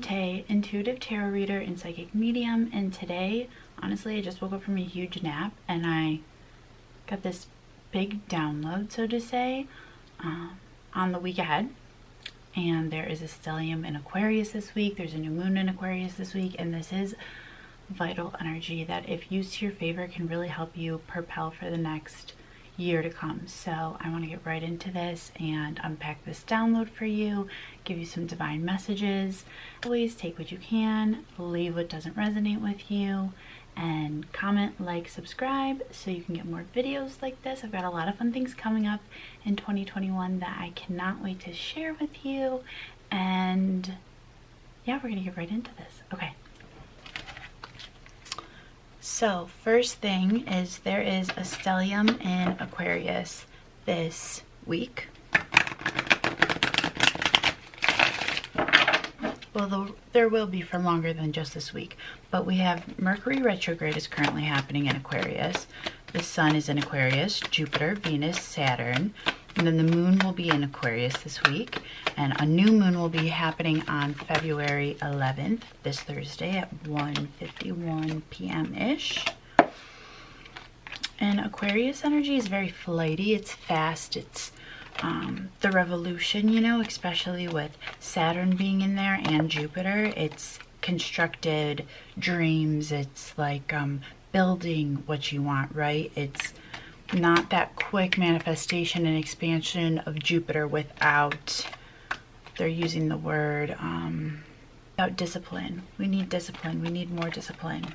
Tay, intuitive tarot reader and psychic medium, and today, honestly, I just woke up from a huge nap and I got this big download, so to say, on the week ahead. And there is a stellium in Aquarius this week, there's a new moon in Aquarius this week, and this is vital energy that, if used to your favor, can really help you propel for the next year to come. So I want to get right into this and unpack this download for you, give you some divine messages. Always take what you can, leave what doesn't resonate with you, and comment, like, subscribe so you can get more videos like this. I've got a lot of fun things coming up in 2021 that I cannot wait to share with you. And yeah, we're gonna get right into this. Okay. So first thing is, there is a stellium in Aquarius this week. Well, there will be for longer than just this week, but we have Mercury retrograde is currently happening in Aquarius. The sun is in Aquarius, Jupiter, Venus, Saturn, and then the moon will be in Aquarius this week, and a new moon will be happening on February 11th, this Thursday at 1:51 p.m.-ish. And Aquarius energy is very flighty, it's fast, it's the revolution, you know, especially with Saturn being in there and Jupiter. It's constructed dreams, it's like building what you want, right? It's not that quick manifestation and expansion of Jupiter without, they're using the word, without discipline. We need discipline. We need more discipline,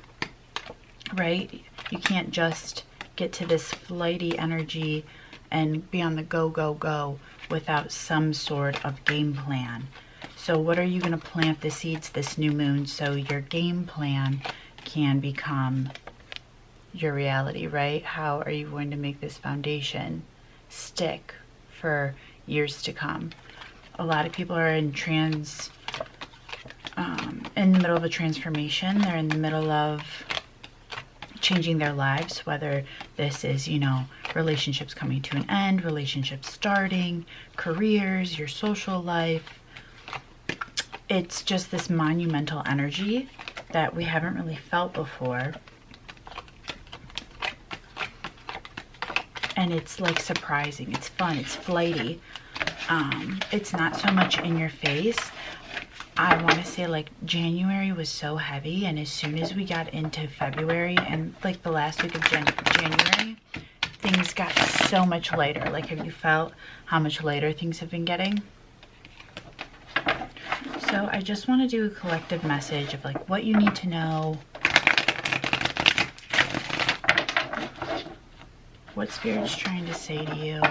right? You can't just get to this flighty energy and be on the go, go, go without some sort of game plan. So what are you going to plant the seeds this new moon so your game plan can become your reality, right? How are you going to make this foundation stick for years to come? A lot of people are in in the middle of a transformation. They're in the middle of changing their lives, whether this is, you know, relationships coming to an end, relationships starting, careers, your social life. It's just this monumental energy that we haven't really felt before. And it's like surprising, it's fun, it's flighty. It's not so much in your face. I want to say like January was so heavy, and as soon as we got into February and like the last week of January, things got so much lighter. Like, have you felt how much lighter things have been getting? So I just want to do a collective message of like what you need to know, what Spirit's trying to say to you.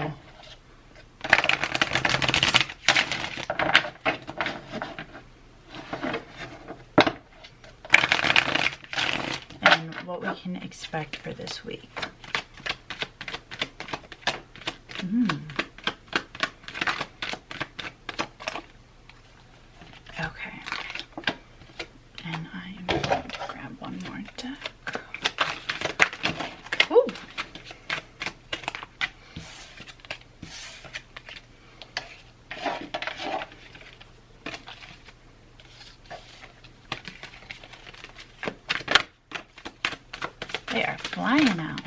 And what we can expect for this week. Okay. And I am going to grab one more deck. Ooh. They are flying out.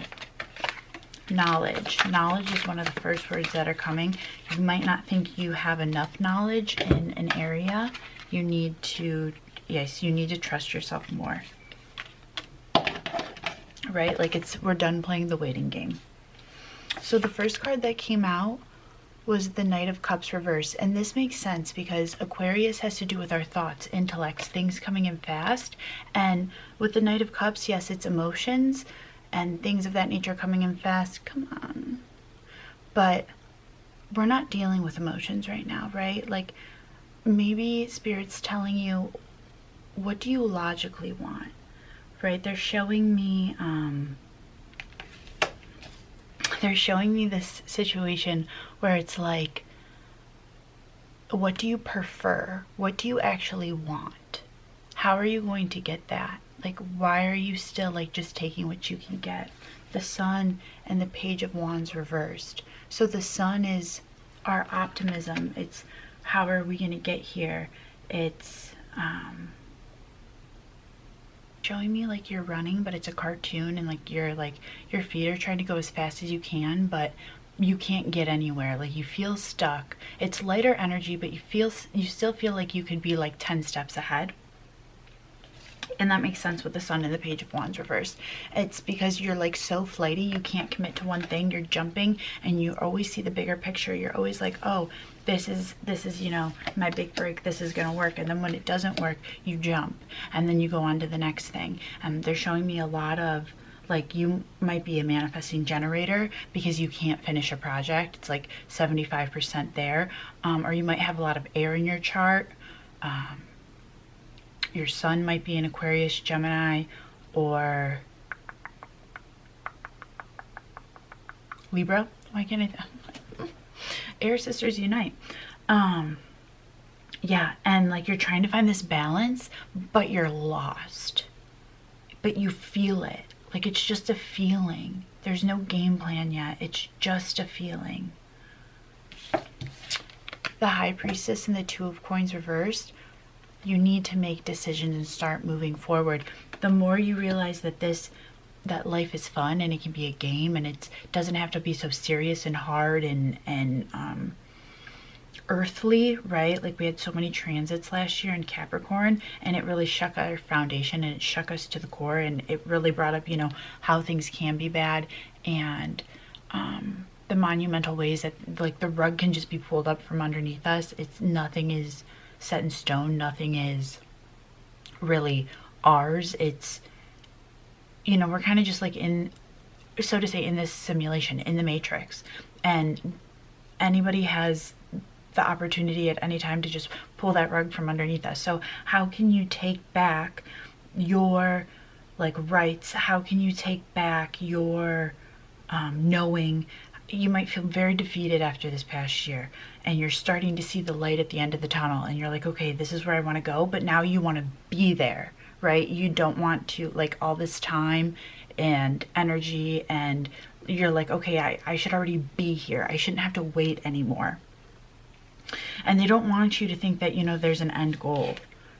Knowledge. Knowledge is one of the first words that are coming. You might not think you have enough knowledge in an area. You need to, yes, you need to trust yourself more. Right? Like we're done playing the waiting game. So the first card that came out was the Knight of Cups reverse. And this makes sense because Aquarius has to do with our thoughts, intellects, things coming in fast. And with the Knight of Cups, yes, it's emotions and things of that nature coming in fast. Come on. But we're not dealing with emotions right now, right? Like maybe Spirit's telling you, what do you logically want? Right? They're showing me this situation where it's like, what do you prefer? What do you actually want? How are you going to get that? Like, why are you still like just taking what you can get? The Sun and the Page of Wands reversed. So the Sun is our optimism. It's how are we going to get here? It's Showing me like you're running, but it's a cartoon, and like your feet are trying to go as fast as you can, but you can't get anywhere. Like you feel stuck. It's lighter energy, but you still feel like you could be like 10 steps ahead. And that makes sense with the Sun and the Page of Wands reversed. It's because you're like so flighty, you can't commit to one thing. You're jumping and you always see the bigger picture. You're always like, oh, this is, you know, my big break. This is going to work. And then when it doesn't work, you jump and then you go on to the next thing. And they're showing me a lot of, like, you might be a manifesting generator because you can't finish a project. It's like 75% there. Or you might have a lot of air in your chart. Your sun might be in Aquarius, Gemini, or Libra. Why can't I? Air sisters unite. Yeah, and like you're trying to find this balance, but you're lost. But you feel it. Like it's just a feeling. There's no game plan yet. It's just a feeling. The High Priestess and the Two of Coins reversed. You need to make decisions and start moving forward. The more you realize that that life is fun and it can be a game, and it doesn't have to be so serious and hard and earthly, right? Like we had so many transits last year in Capricorn, and it really shook our foundation and it shook us to the core, and it really brought up, you know, how things can be bad, and the monumental ways that like the rug can just be pulled up from underneath us. Nothing is set in stone. Nothing is really ours. It's, you know, we're kind of just like in, so to say, in this simulation, in the matrix, and anybody has the opportunity at any time to just pull that rug from underneath us. So how can you take back your like rights? How can you take back your knowing? You might feel very defeated after this past year, and you're starting to see the light at the end of the tunnel, and you're like, okay, this is where I want to go, but now you want to be there, right? You don't want to, like, all this time and energy, and you're like, okay, I should already be here. I shouldn't have to wait anymore. And they don't want you to think that, you know, there's an end goal,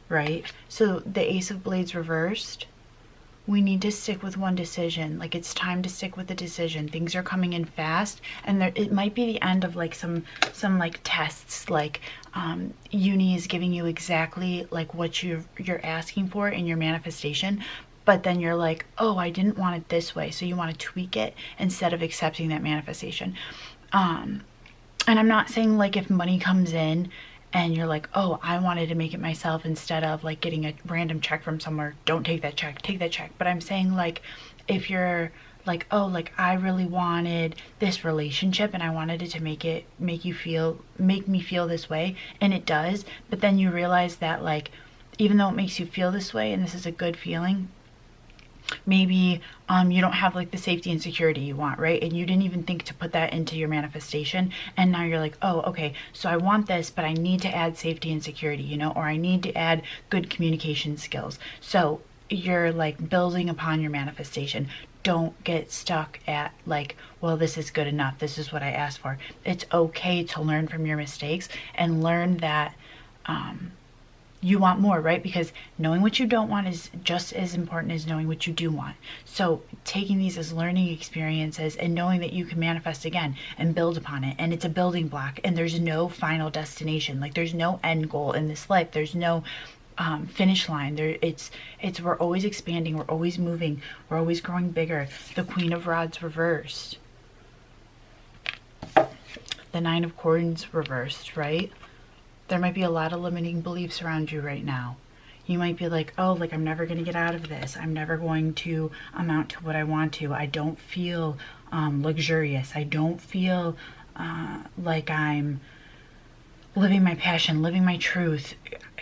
right? So the Ace of Blades reversed. We need to stick with one decision. Like it's time to stick with the decision. Things are coming in fast, and it might be the end of like some like tests. Like uni is giving you exactly like what you're asking for in your manifestation, but then you're like, oh, I didn't want it this way, so you want to tweak it instead of accepting that manifestation. And I'm not saying like if money comes in and you're like, oh, I wanted to make it myself instead of like getting a random check from somewhere, don't take that check, take that check. But I'm saying like if you're like, oh, like I really wanted this relationship and I wanted it to make me feel this way, and it does, but then you realize that like even though it makes you feel this way and this is a good feeling, maybe you don't have like the safety and security you want, right? And you didn't even think to put that into your manifestation, and now you're like, oh, okay, so I want this, but I need to add safety and security, you know, or I need to add good communication skills. So you're like building upon your manifestation. Don't get stuck at like, well, this is good enough, this is what I asked for. It's okay to learn from your mistakes and learn that you want more, right? Because knowing what you don't want is just as important as knowing what you do want. So taking these as learning experiences and knowing that you can manifest again and build upon it, and it's a building block, and there's no final destination. Like there's no end goal in this life. There's no finish line. We're always expanding, we're always moving, we're always growing bigger. The Queen of Rods reversed. The Nine of Coins reversed, right? There might be a lot of limiting beliefs around you right now. You might be like, oh, like I'm never going to get out of this. I'm never going to amount to what I want to. I don't feel luxurious. I don't feel like I'm living my passion, living my truth.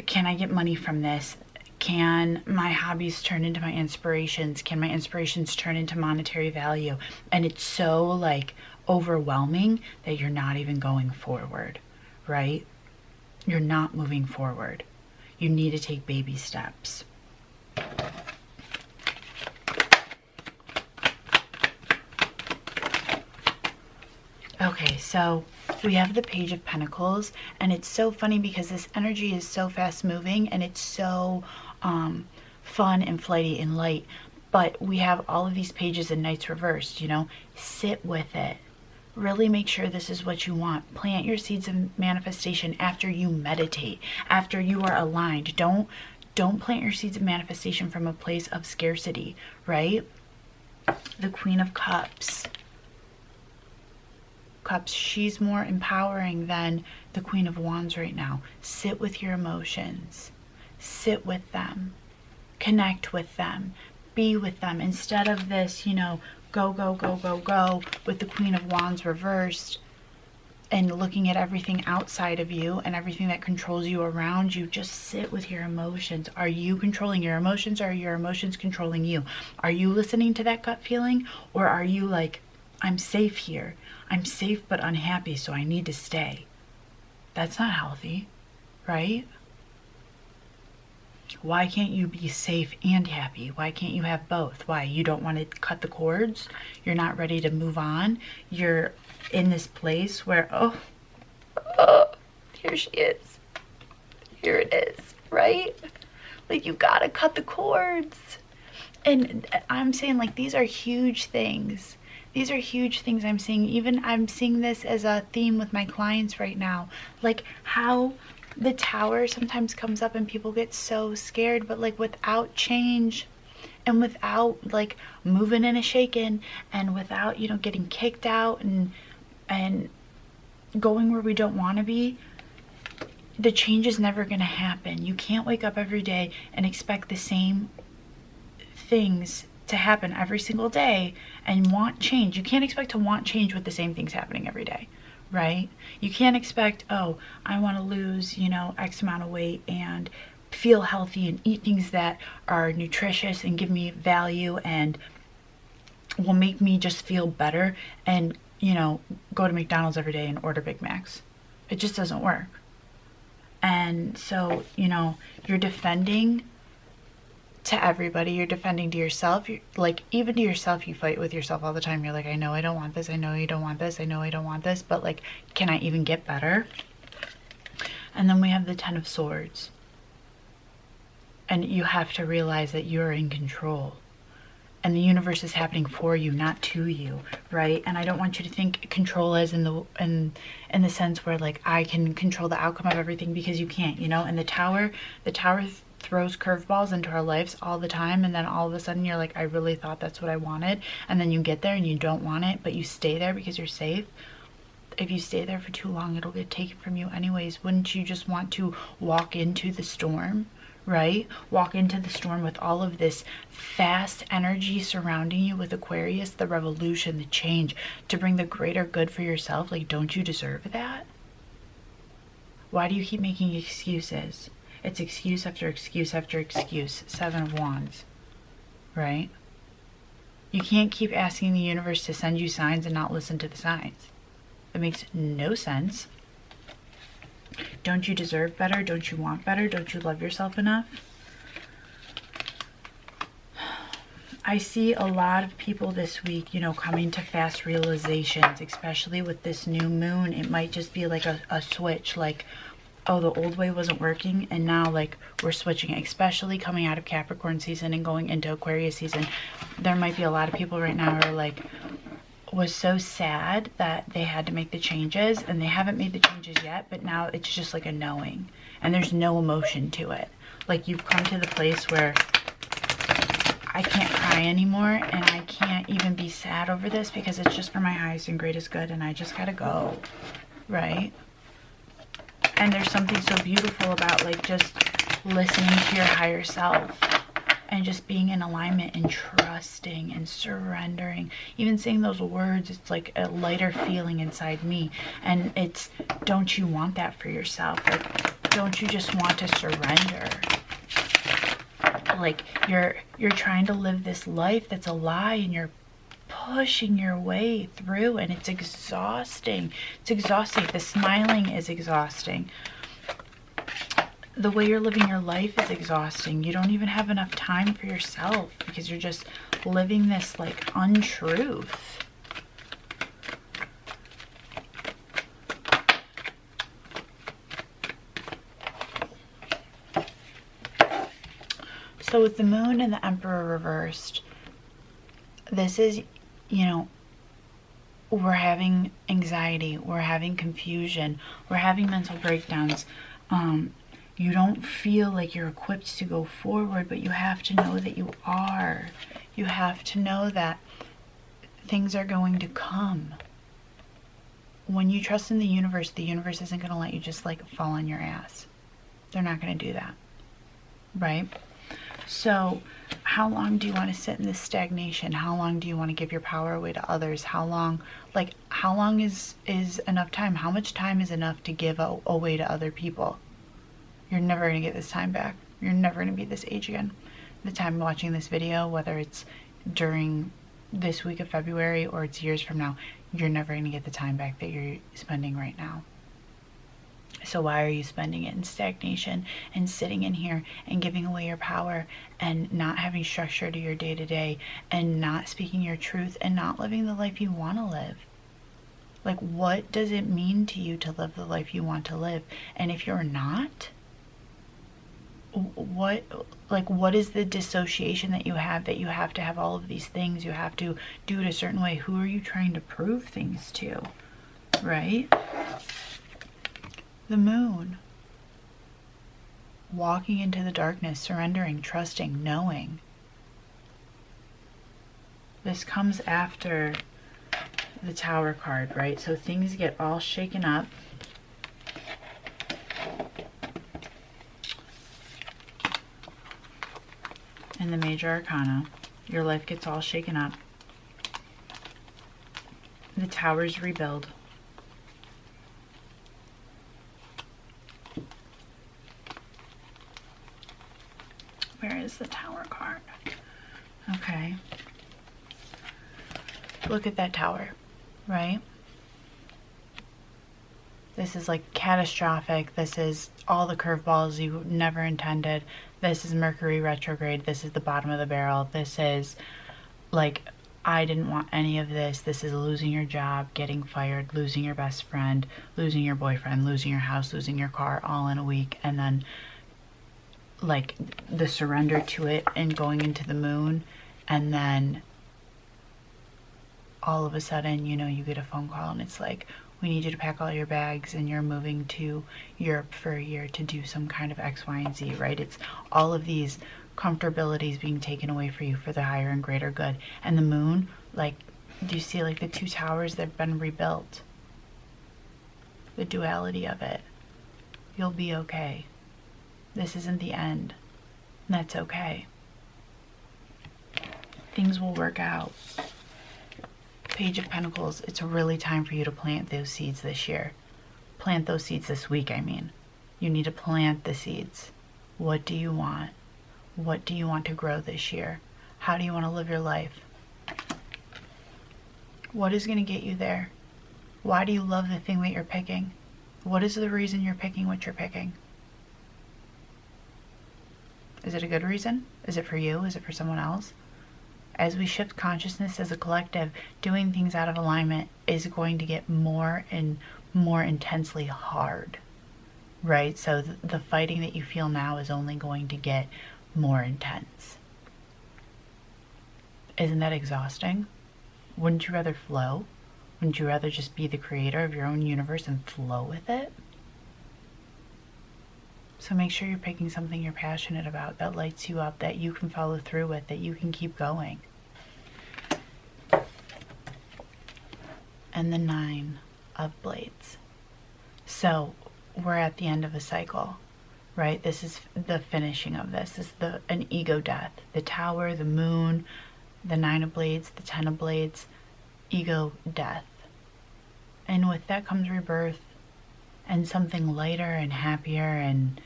Can I get money from this? Can my hobbies turn into my inspirations? Can my inspirations turn into monetary value? And it's so like overwhelming that you're not even going forward, right? You're not moving forward. You need to take baby steps. Okay, so we have the Page of Pentacles, and it's so funny because this energy is so fast moving and it's so fun and flighty and light, but we have all of these pages and knights reversed. You know, sit with it. Really make sure this is what you want. Plant your seeds of manifestation after you meditate, after you are aligned. Don't plant your seeds of manifestation from a place of scarcity, right? The Queen of Cups. She's more empowering than the Queen of Wands right now. Sit with your emotions. Sit with them. Connect with them. Be with them. Instead of this, you know, go, go, go, go, go with the Queen of Wands reversed and looking at everything outside of you and everything that controls you around you. Just sit with your emotions. Are you controlling your emotions, or are your emotions controlling you? Are you listening to that gut feeling, or are you like, I'm safe here. I'm safe but unhappy, so I need to stay. That's not healthy, right? Why can't you be safe and happy? Why can't you have both? Why? You don't want to cut the cords? You're not ready to move on? You're in this place where, oh, here she is. Here it is, right? Like, you gotta cut the cords. And I'm saying, like, these are huge things. These are huge things I'm seeing. Even I'm seeing this as a theme with my clients right now. Like, how the Tower sometimes comes up and people get so scared, but like, without change and without like moving and a shaking, and without, you know, getting kicked out and going where we don't want to be, the change is never going to happen. You can't wake up every day and expect the same things to happen every single day and want change. You can't expect to want change with the same things happening every day, right? You can't expect, oh, I want to lose, you know, X amount of weight and feel healthy and eat things that are nutritious and give me value and will make me just feel better, and, you know, go to McDonald's every day and order Big Macs. It just doesn't work. And so, you know, you're defending to everybody, you're defending to yourself. You're, like, even to yourself, you fight with yourself all the time. You're like, I know I don't want this, I know you don't want this, I know I don't want this, but like, can I even get better? And then we have the Ten of Swords, and you have to realize that you're in control, and the universe is happening for you, not to you, right? And I don't want you to think control as in the sense where like I can control the outcome of everything, because you can't, you know. And the Tower throws curveballs into our lives all the time, and then all of a sudden you're like, I really thought that's what I wanted, and then you get there and you don't want it, but you stay there because you're safe. If you stay there for too long, it'll get taken from you anyways. Wouldn't you just want to walk into the storm, right? Walk into the storm with all of this fast energy surrounding you with Aquarius, the revolution, the change, to bring the greater good for yourself. Like, don't you deserve that? Why do you keep making excuses? It's excuse after excuse after excuse. Seven of Wands, right? You can't keep asking the universe to send you signs and not listen to the signs. It makes no sense. Don't you deserve better? Don't you want better? Don't you love yourself enough? I see a lot of people this week, you know, coming to fast realizations, especially with this new moon. It might just be like a switch, like, oh, the old way wasn't working, and now like we're switching, especially coming out of Capricorn season and going into Aquarius season. There might be a lot of people right now who are like, was so sad that they had to make the changes, and they haven't made the changes yet, but now it's just like a knowing, and there's no emotion to it. Like, you've come to the place where I can't cry anymore, and I can't even be sad over this because it's just for my highest and greatest good, and I just gotta go, right? And there's something so beautiful about like just listening to your higher self and just being in alignment and trusting and surrendering. Even saying those words, it's like a lighter feeling inside me. And it's, don't you want that for yourself? Like, don't you just want to surrender? Like, you're trying to live this life that's a lie, and you're pushing your way through, and it's exhausting. It's exhausting. The smiling is exhausting. The way you're living your life is exhausting. You don't even have enough time for yourself because you're just living this like untruth. So with the moon and the emperor reversed, this is, you know, we're having anxiety, we're having confusion, we're having mental breakdowns. You don't feel like you're equipped to go forward, but you have to know that you are. You have to know that things are going to come. When you trust in the universe isn't going to let you just like fall on your ass. They're not going to do that, right? So how long do you want to sit in this stagnation? How long do you want to give your power away to others? How long is enough time? How much time is enough to give away to other people? You're never going to get this time back. You're never going to be this age again. The time watching this video, whether it's during this week of February or it's years from now, you're never going to get the time back that you're spending right now. So why are you spending it in stagnation and sitting in here and giving away your power and not having structure to your day-to-day and not speaking your truth and not living the life you want to live? Like, what does it mean to you to live the life you want to live? And if you're not, what is the dissociation that you have to have all of these things, you have to do it a certain way? Who are you trying to prove things to, right? The moon, walking into the darkness, surrendering, trusting, knowing. This comes after the Tower card, right? So things get all shaken up. In the Major Arcana, your life gets all shaken up. The Towers rebuild. Where is the Tower card? Okay. Look at that Tower, right? This is like catastrophic. This is all the curveballs you never intended. This is Mercury retrograde. This is the bottom of the barrel. This is like, I didn't want any of this. This is losing your job, getting fired, losing your best friend, losing your boyfriend, losing your house, losing your car, all in a week. And then like the surrender to it and going into the moon. And then all of a sudden, you know, you get a phone call and it's like, we need you to pack all your bags and you're moving to Europe for a year to do some kind of X, Y, and Z, right? It's all of these comfortabilities being taken away for you for the higher and greater good. And the moon, like, do you see like the two towers that have been rebuilt? The duality of it. You'll be okay. This isn't the end. That's okay. Things will work out. Page of Pentacles, it's really time for you to plant those seeds this year. Plant those seeds this week, I mean. You need to plant the seeds. What do you want? What do you want to grow this year? How do you want to live your life? What is going to get you there? Why do you love the thing that you're picking? What is the reason you're picking what you're picking? Is it a good reason? Is it for you? Is it for someone else? As we shift consciousness as a collective, doing things out of alignment is going to get more and more intensely hard, right? So the fighting that you feel now is only going to get more intense. Isn't that exhausting? Wouldn't you rather flow? Wouldn't you rather just be the creator of your own universe and flow with it? So make sure you're picking something you're passionate about, that lights you up, that you can follow through with, that you can keep going. And the 9 of Blades. So we're at the end of a cycle, right? This is the finishing of this. This is an ego death. The Tower, the Moon, the 9 of Blades, the 10 of Blades, ego death. And with that comes rebirth and something lighter and happier and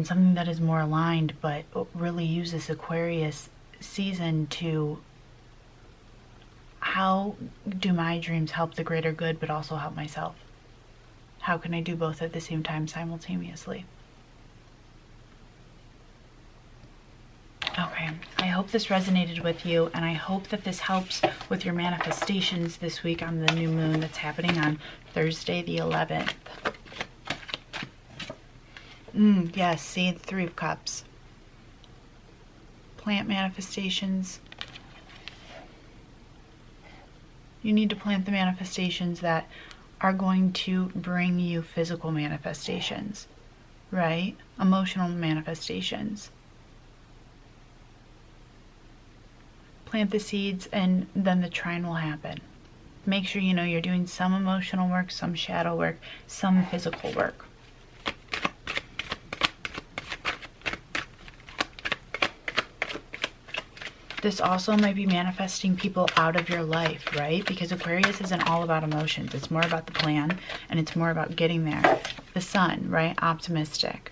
something that is more aligned, but really use this Aquarius season to, how do my dreams help the greater good but also help myself? How can I do both at the same time simultaneously? Okay, I hope this resonated with you, and I hope that this helps with your manifestations this week on the new moon that's happening on Thursday the 11th. Yes, see, the 3 of Cups. plant manifestations. You need to plant the manifestations that are going to bring you physical manifestations, right? Emotional manifestations. Plant the seeds and then the trine will happen. Make sure you know you're doing some emotional work, some shadow work, some physical work. This also might be manifesting people out of your life, right? Because Aquarius isn't all about emotions. It's more about the plan, and it's more about getting there. The sun, right? Optimistic.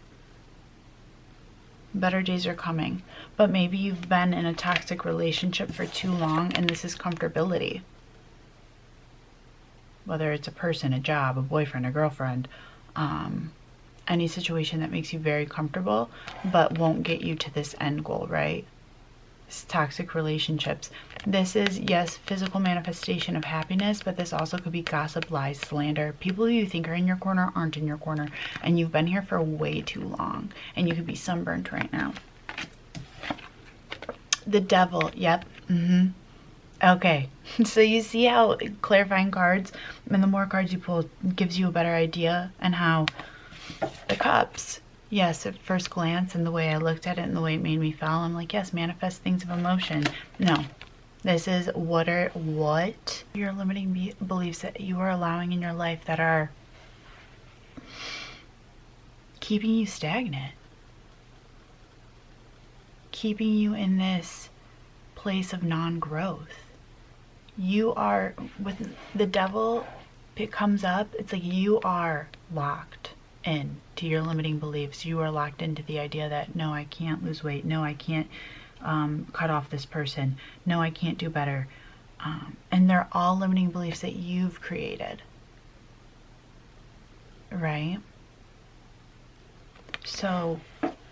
Better days are coming. But maybe you've been in a toxic relationship for too long, and this is comfortability. Whether it's a person, a job, a boyfriend, a girlfriend, any situation that makes you very comfortable, but won't get you to this end goal, right? Toxic relationships. This is, yes, physical manifestation of happiness, but this also could be gossip, lies, slander. People you think are in your corner aren't in your corner, and you've been here for way too long, and you could be sunburnt right now. The devil. Yep. Okay, so you see how clarifying cards, and the more cards you pull gives you a better idea, and how the cups, yes, at first glance and the way I looked at it and the way it made me feel, I'm like, yes, manifest things of emotion. No, this is what your limiting beliefs that you are allowing in your life that are keeping you stagnant, keeping you in this place of non-growth. You are, with the devil, it comes up, it's like you are locked in to your limiting beliefs. You are locked into the idea that, no, I can't lose weight. No, I can't cut off this person. No, I can't do better. And they're all limiting beliefs that you've created. Right? So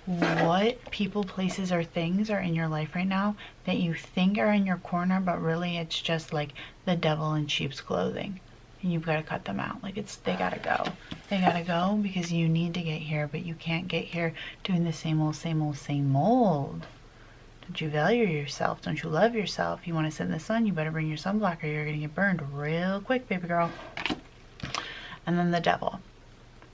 what people, places, or things are in your life right now that you think are in your corner, but really it's just like the devil in sheep's clothing? And you've got to cut them out. Like, they gotta go. They gotta go because you need to get here, but you can't get here doing the same old, same old, same old. Don't you value yourself? Don't you love yourself? You want to sit in the sun, you better bring your sunblock or you're gonna get burned real quick, baby girl. And then the devil,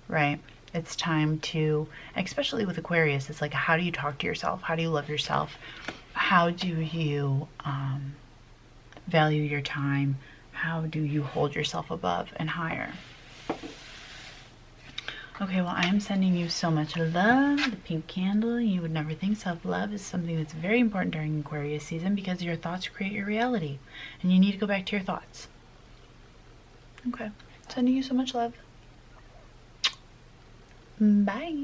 right? It's time to, especially with Aquarius, it's like, how do you talk to yourself? How do you love yourself? How do you value your time? How do you hold yourself above and higher? Okay, well, I am sending you so much love. The pink candle. You would never think self-love is something that's very important during Aquarius season because your thoughts create your reality. And you need to go back to your thoughts. Okay, sending you so much love. Bye.